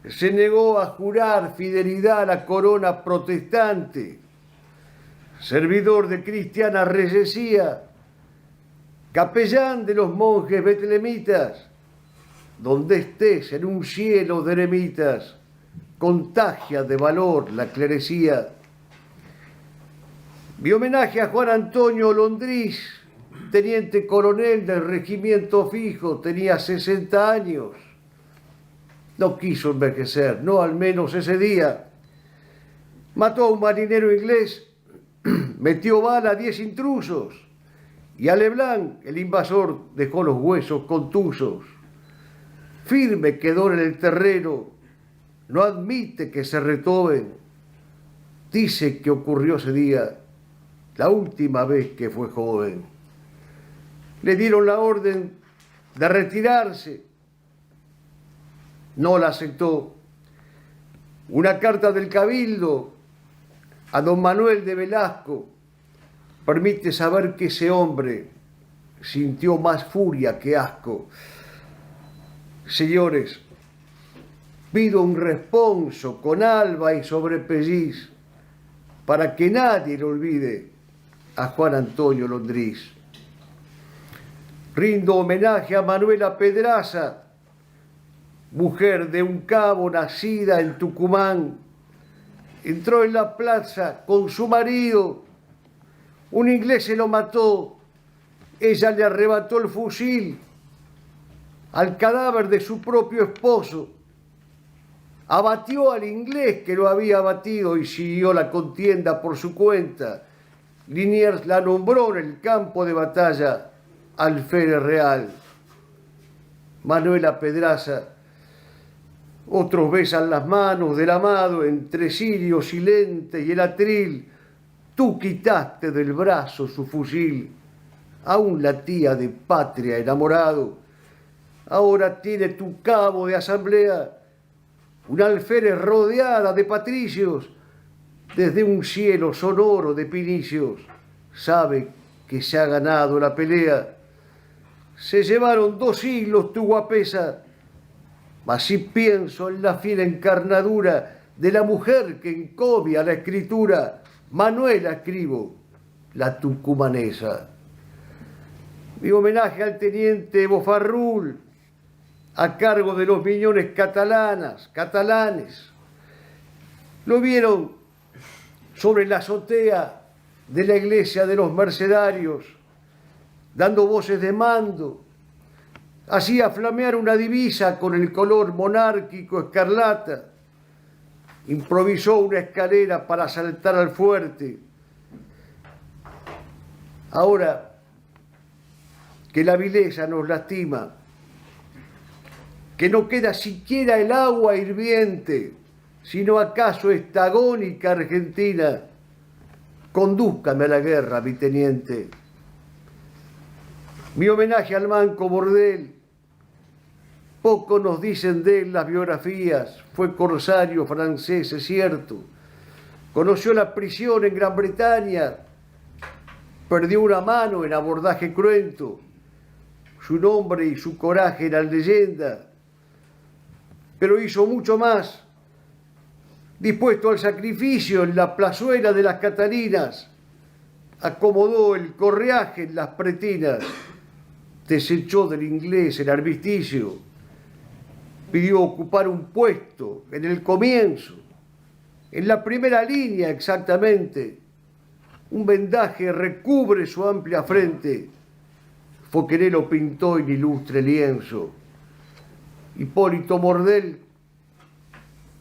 S1: se negó a jurar fidelidad a la corona protestante. Servidor de cristiana reyesía, capellán de los monjes betlemitas, donde estés en un cielo de eremitas, contagia de valor la clerecía. Mi homenaje a Juan Antonio Londriz, teniente coronel del regimiento fijo, tenía 60 años. No quiso envejecer, no al menos ese día. Mató a un marinero inglés, metió bala a 10 intrusos, y a Leblanc, el invasor, dejó los huesos contusos. Firme quedó en el terreno, no admite que se retoben. Dice que ocurrió ese día, la última vez que fue joven. Le dieron la orden de retirarse. No la aceptó. Una carta del Cabildo a don Manuel de Velasco permite saber que ese hombre sintió más furia que asco. Señores, pido un responso con alba y sobrepelliz para que nadie lo olvide a Juan Antonio Londriz. Rindo homenaje a Manuela Pedraza, mujer de un cabo nacida en Tucumán. Entró en la plaza con su marido, un inglés se lo mató, ella le arrebató el fusil al cadáver de su propio esposo, abatió al inglés que lo había abatido y siguió la contienda por su cuenta. Liniers la nombró en el campo de batalla alférez real. Manuela Pedraza, otros besan las manos del amado entre cirio silente y el atril. Tú quitaste del brazo su fusil, aún latía de patria enamorado. Ahora tiene tu cabo de asamblea una alférez rodeada de patricios. Desde un cielo sonoro de pinicios sabe que se ha ganado la pelea. Se llevaron 2 siglos tu guapesa, mas si pienso en la fiel encarnadura de la mujer que encobia la escritura, Manuela escribo, la tucumanesa. Mi homenaje al teniente Bofarrul, a cargo de los miñones catalanes. Lo vieron sobre la azotea de la iglesia de los mercedarios, dando voces de mando. Hacía flamear una divisa con el color monárquico escarlata. Improvisó una escalera para saltar al fuerte. Ahora que la vileza nos lastima, que no queda siquiera el agua hirviente, sino acaso esta agónica Argentina, condúzcame a la guerra, mi teniente. Mi homenaje al manco Bordel. Poco nos dicen de él las biografías. Fue corsario francés, es cierto. Conoció la prisión en Gran Bretaña. Perdió una mano en abordaje cruento. Su nombre y su coraje eran leyenda. Pero hizo mucho más. Dispuesto al sacrificio en la plazuela de las Catalinas, acomodó el correaje en las pretinas, desechó del inglés el armisticio, pidió ocupar un puesto en el comienzo, en la primera línea exactamente. Un vendaje recubre su amplia frente, Foqueré lo pintó en ilustre lienzo. Hipólito Mordel,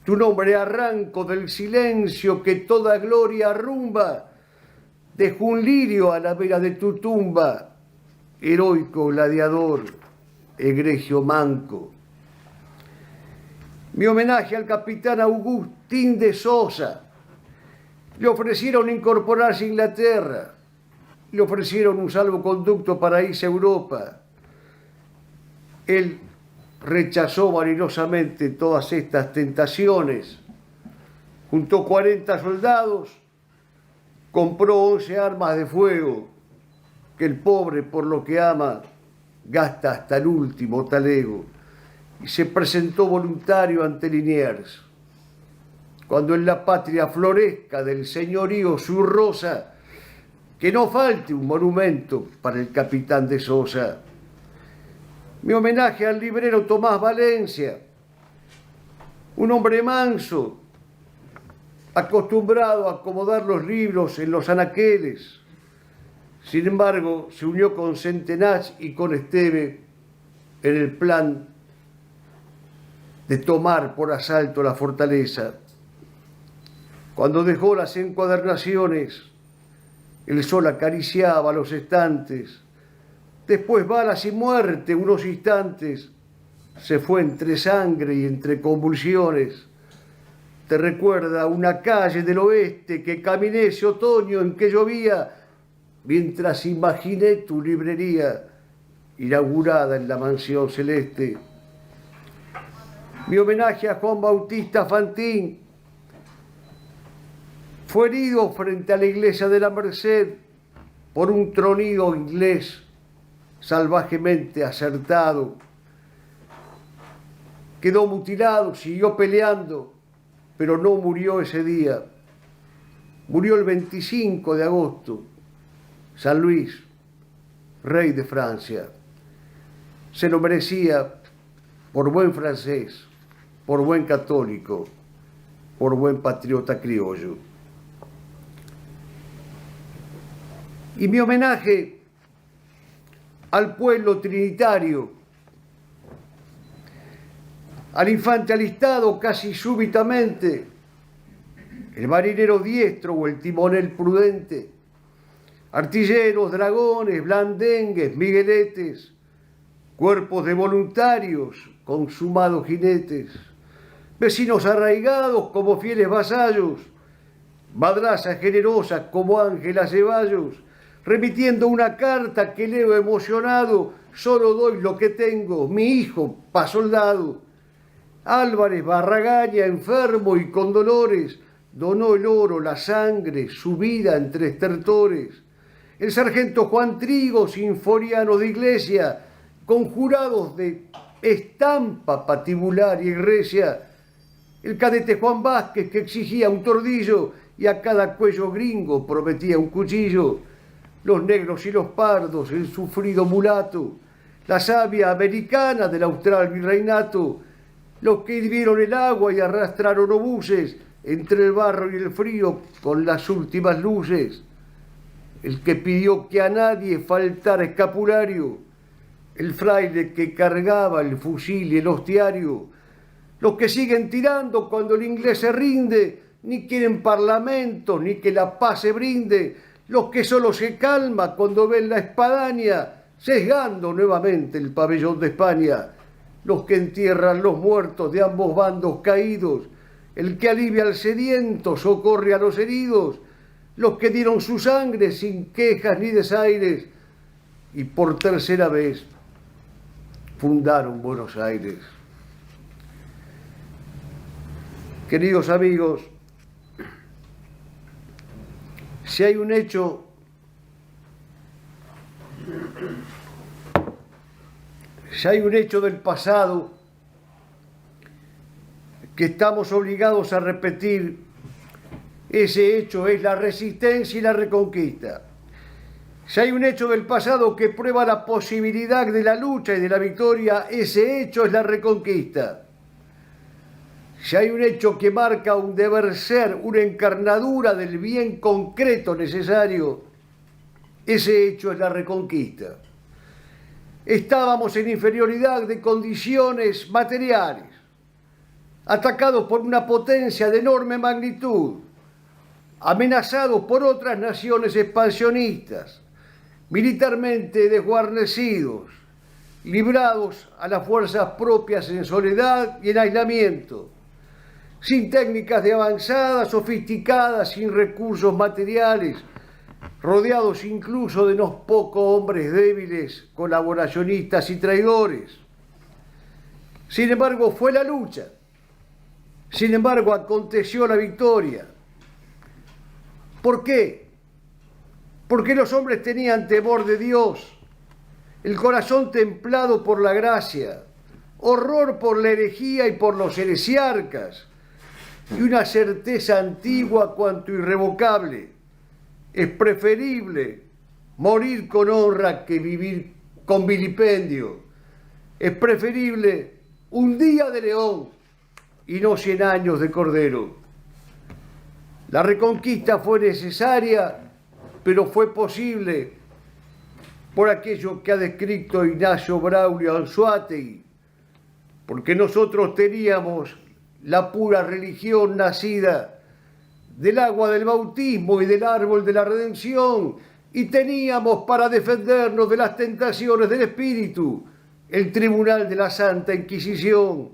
S1: tu nombre arranco del silencio que toda gloria arrumba, Dejo un lirio a la vera de tu tumba, heroico gladiador, egregio manco. Mi homenaje al capitán Agustín de Sosa. Le ofrecieron incorporarse a Inglaterra, le ofrecieron un salvoconducto para irse a Europa. Él rechazó valerosamente todas estas tentaciones. Juntó 40 soldados, compró 11 armas de fuego, que el pobre, por lo que ama, gasta hasta el último talego, y se presentó voluntario ante Liniers. Cuando en la patria florezca del señorío su rosa, que no falte un monumento para el capitán de Sosa. Mi homenaje al librero Tomás Valencia, un hombre manso, acostumbrado a acomodar los libros en los anaqueles. Sin embargo, se unió con Centenach y con Esteve en el plan de tomar por asalto la fortaleza. Cuando dejó las encuadernaciones, el sol acariciaba los estantes. Después balas y muerte, unos instantes, se fue entre sangre y entre convulsiones. Te recuerda una calle del oeste que caminé ese otoño en que llovía, mientras imaginé tu librería inaugurada en la mansión celeste. Mi homenaje a Juan Bautista Fantín. Fue herido frente a la iglesia de la Merced por un tronido inglés salvajemente acertado. Quedó mutilado, siguió peleando, pero no murió ese día. Murió el 25 de agosto. San Luis, rey de Francia. Se lo merecía por buen francés, por buen católico, por buen patriota criollo. Y mi homenaje al pueblo trinitario, al infante alistado casi súbitamente, el marinero diestro o el timonel prudente, artilleros, dragones, blandengues, migueletes, cuerpos de voluntarios, consumados jinetes, vecinos arraigados como fieles vasallos, madrazas generosas como Ángela Ceballos, remitiendo una carta que leo emocionado: solo doy lo que tengo, mi hijo pa' soldado. Álvarez Barragaña, enfermo y con dolores, donó el oro, la sangre, su vida entre estertores. El sargento Juan Trigo, sinforiano de iglesia, conjurados de estampa patibular y recia. El cadete Juan Vázquez, que exigía un tordillo y a cada cuello gringo prometía un cuchillo. Los negros y los pardos, el sufrido mulato, la savia americana del austral virreinato, los que hirvieron el agua y arrastraron obuses entre el barro y el frío con las últimas luces, el que pidió que a nadie faltara escapulario, el fraile que cargaba el fusil y el hostiario, los que siguen tirando cuando el inglés se rinde, ni quieren parlamento, ni que la paz se brinde, los que solo se calma cuando ven la espadaña, sesgando nuevamente el pabellón de España, los que entierran los muertos de ambos bandos caídos, el que alivia al sediento, socorre a los heridos, los que dieron su sangre sin quejas ni desaires, y por tercera vez fundaron Buenos Aires. Queridos amigos, si hay un hecho del pasado que estamos obligados a repetir, ese hecho es la resistencia y la reconquista. Si hay un hecho del pasado que prueba la posibilidad de la lucha y de la victoria, ese hecho es la reconquista. Si hay un hecho que marca un deber ser, una encarnadura del bien concreto necesario, ese hecho es la reconquista. Estábamos en inferioridad de condiciones materiales, atacados por una potencia de enorme magnitud. amenazados por otras naciones expansionistas, militarmente desguarnecidos, librados a las fuerzas propias en soledad y en aislamiento, sin técnicas de avanzada, sofisticadas, sin recursos materiales, rodeados incluso de unos pocos hombres débiles, colaboracionistas y traidores. Sin embargo, fue la lucha. Sin embargo, aconteció la victoria. ¿Por qué? Porque los hombres tenían temor de Dios, el corazón templado por la gracia, horror por la herejía y por los heresiarcas, y una certeza antigua cuanto irrevocable: es preferible morir con honra que vivir con vilipendio. Es preferible un día de león y no 100 años de cordero. La reconquista fue necesaria, pero fue posible por aquello que ha descrito Ignacio Braulio Anzoátegui, porque nosotros teníamos la pura religión nacida del agua del bautismo y del árbol de la redención, y teníamos para defendernos de las tentaciones del espíritu el tribunal de la Santa Inquisición,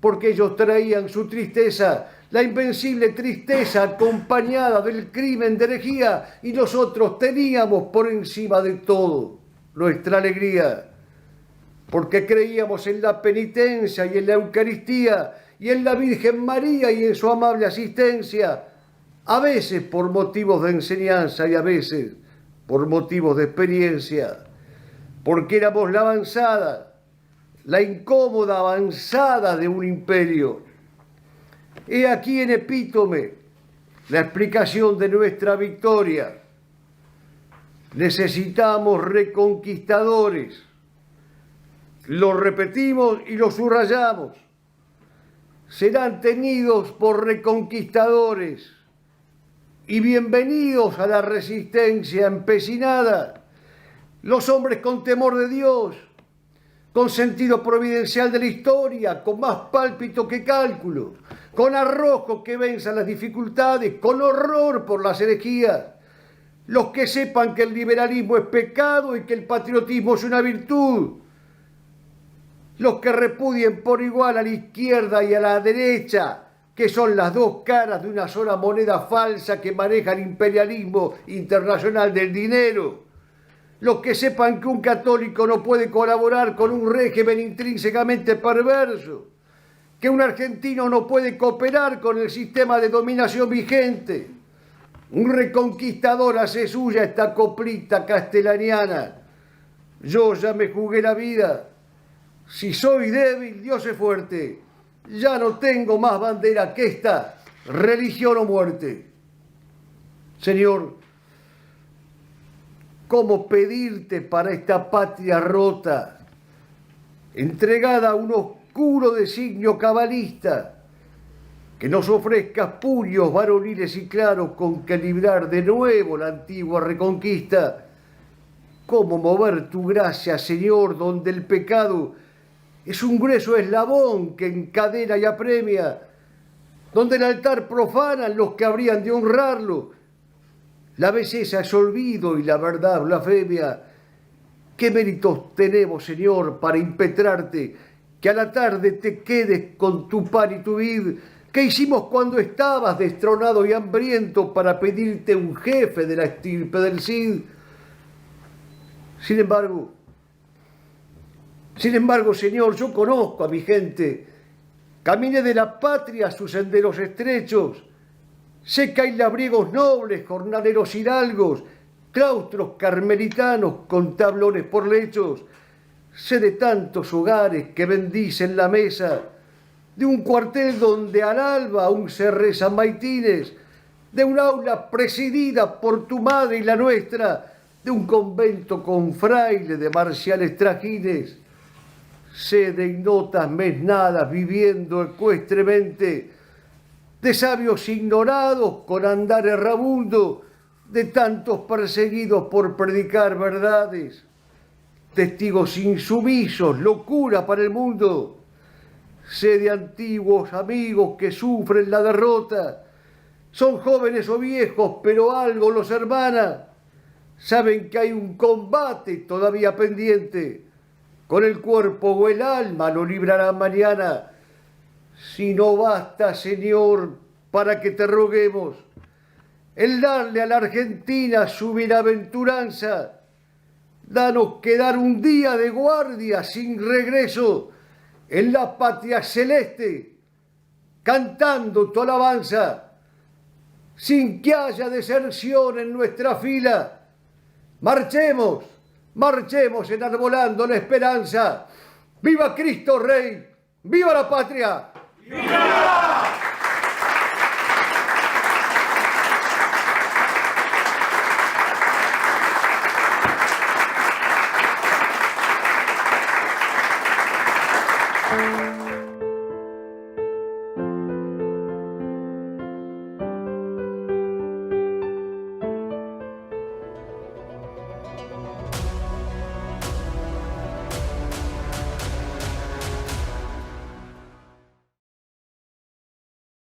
S1: porque ellos traían su tristeza, la invencible tristeza acompañada del crimen de herejía, y nosotros teníamos por encima de todo nuestra alegría, porque creíamos en la penitencia y en la Eucaristía y en la Virgen María y en su amable asistencia, a veces por motivos de enseñanza y a veces por motivos de experiencia, porque éramos la avanzada, la incómoda avanzada de un imperio. He aquí en epítome la explicación de nuestra victoria. Necesitamos reconquistadores. Lo repetimos y lo subrayamos. Serán tenidos por reconquistadores y bienvenidos a la resistencia empecinada los hombres con temor de Dios, con sentido providencial de la historia, con más pálpito que cálculo, con arrojo que venzan las dificultades, con horror por las herejías, los que sepan que el liberalismo es pecado y que el patriotismo es una virtud, los que repudien por igual a la izquierda y a la derecha, que son las dos caras de una sola moneda falsa que maneja el imperialismo internacional del dinero, los que sepan que un católico no puede colaborar con un régimen intrínsecamente perverso, que un argentino no puede cooperar con el sistema de dominación vigente. Un reconquistador hace suya esta coplita castellaniana: yo ya me jugué la vida, si soy débil, Dios es fuerte, ya no tengo más bandera que esta, religión o muerte. Señor, ¿cómo pedirte para esta patria rota, entregada a un oscuro designio cabalista, que nos ofrezcas puños varoniles y claros con que librar de nuevo la antigua reconquista? ¿Cómo mover tu gracia, Señor, donde el pecado es un grueso eslabón que encadena y apremia, donde el altar profanan los que habrían de honrarlo, la belleza es olvido y la verdad blasfemia? ¿Qué méritos tenemos, Señor, para impetrarte que a la tarde te quedes con tu pan y tu vid? ¿Qué hicimos cuando estabas destronado y hambriento para pedirte un jefe de la estirpe del Cid? Sin embargo, Señor, yo conozco a mi gente, caminé de la patria a sus senderos estrechos, sé que hay labriegos nobles, jornaleros hidalgos, claustros carmelitanos con tablones por lechos, sé de tantos hogares que bendicen la mesa, de un cuartel donde al alba aún se rezan maitines, de un aula presidida por tu madre y la nuestra, de un convento con fraile de marciales trajines. Sé de ignotas mesnadas viviendo ecuestremente, de sabios ignorados con andar errabundo, de tantos perseguidos por predicar verdades, testigos insumisos, locura para el mundo. Sé de antiguos amigos que sufren la derrota, Son jóvenes o viejos, pero algo los hermana. Saben que hay un combate todavía pendiente. Con el cuerpo o el alma lo librarán mañana. Si no basta, Señor, para que te roguemos el darle a la Argentina su bienaventuranza, danos quedar un día de guardia sin regreso en la patria celeste, cantando tu alabanza, sin que haya deserción en nuestra fila. Marchemos, marchemos enarbolando la esperanza. ¡Viva Cristo Rey! ¡Viva la patria! ¡Viva!